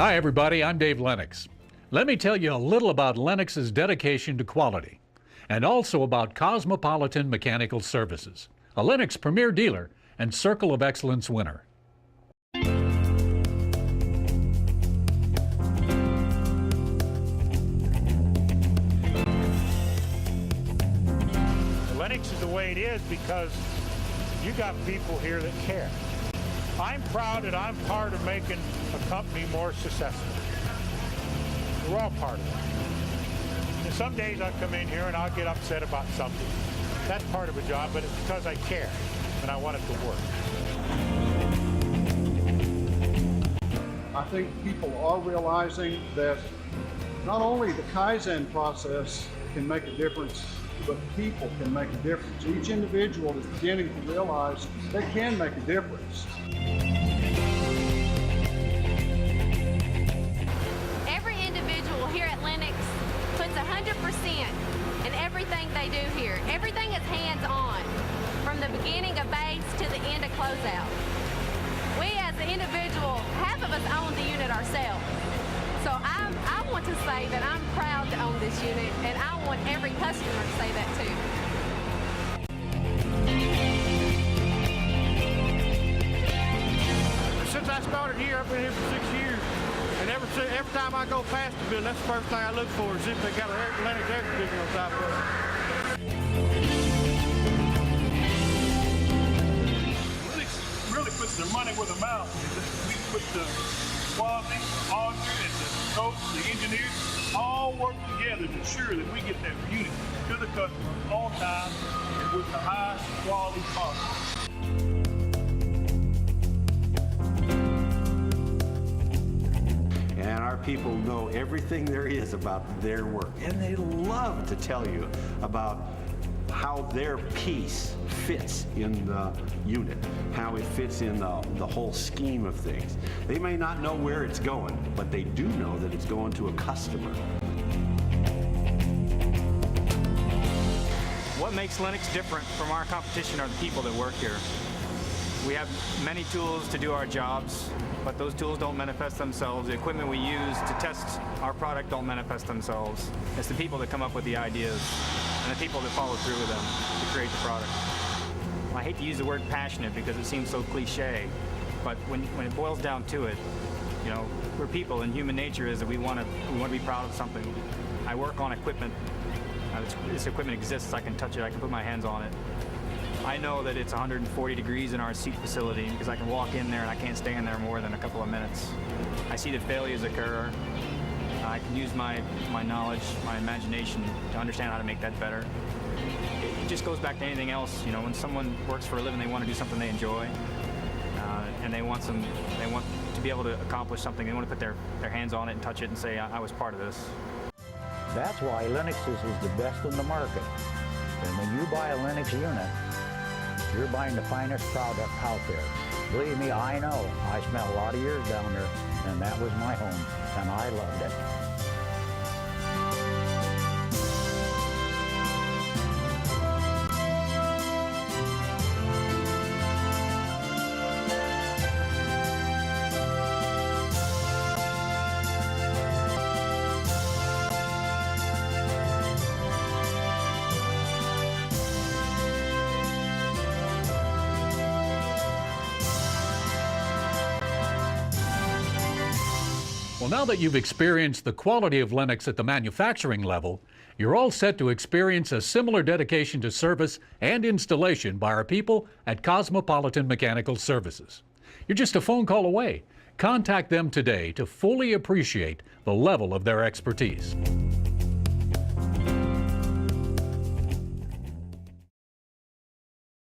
Hi everybody, I'm Dave Lennox. Let me tell you a little about Lennox's dedication to quality, and also about Cosmopolitan Mechanical Services, a Lennox premier dealer and Circle of Excellence winner. Lennox is the way it is because you got people here that care. I'm proud that I'm part of making a company more successful. We're all part of it. And some days I come in here and I'll get upset about something. That's part of a job, but it's because I care and I want it to work. I think people are realizing that not only the Kaizen process can make a difference, but people can make a difference. Each individual is beginning to realize they can make a difference. Every individual here at Lennox puts 100% in everything they do here. Everything is hands-on, from the beginning of base to the end of closeout. We as an individual, half of us own the unit ourselves. So I want to say that I'm proud to own this unit, and I want every customer to say that too. Since I started here, I've been here for 6 years, and every time I go past the building, that's the first thing I look for is if they got a Lennox air conditioner on top of it. Lennox really puts their money where their mouth is. We put the quality, the auditor, and the coach, the engineers, all work together to ensure that we get that unit to the customer on time and with the highest quality possible. And our people know everything there is about their work, and they love to tell you about how their piece fits in the unit, how it fits in the whole scheme of things. They may not know where it's going, but they do know that it's going to a customer. What makes Lennox different from our competition are the people that work here. We have many tools to do our jobs, but those tools don't manifest themselves. The equipment we use to test our product don't manifest themselves. It's the people that come up with the ideas and the people that follow through with them to create the product. I hate to use the word passionate because it seems so cliche, but when it boils down to it, you know, we're people, and human nature is that we want to be proud of something. I work on equipment. This equipment exists. I can touch it. I can put my hands on it. I know that it's 140 degrees in our seat facility because I can walk in there and I can't stay in there more than a couple of minutes. I see that failures occur. I can use my knowledge, my imagination to understand how to make that better. It just goes back to anything else. You know, when someone works for a living, they want to do something they enjoy, and they want to be able to accomplish something. They want to put their hands on it and touch it and say, I was part of this. That's why Lennox's is the best in the market. And when you buy a Lennox unit, you're buying the finest product out there. Believe me, I know. I spent a lot of years down there, and that was my home, and I loved it. Well, now that you've experienced the quality of Lennox at the manufacturing level, you're all set to experience a similar dedication to service and installation by our people at Cosmopolitan Mechanical Services. You're just a phone call away. Contact them today to fully appreciate the level of their expertise.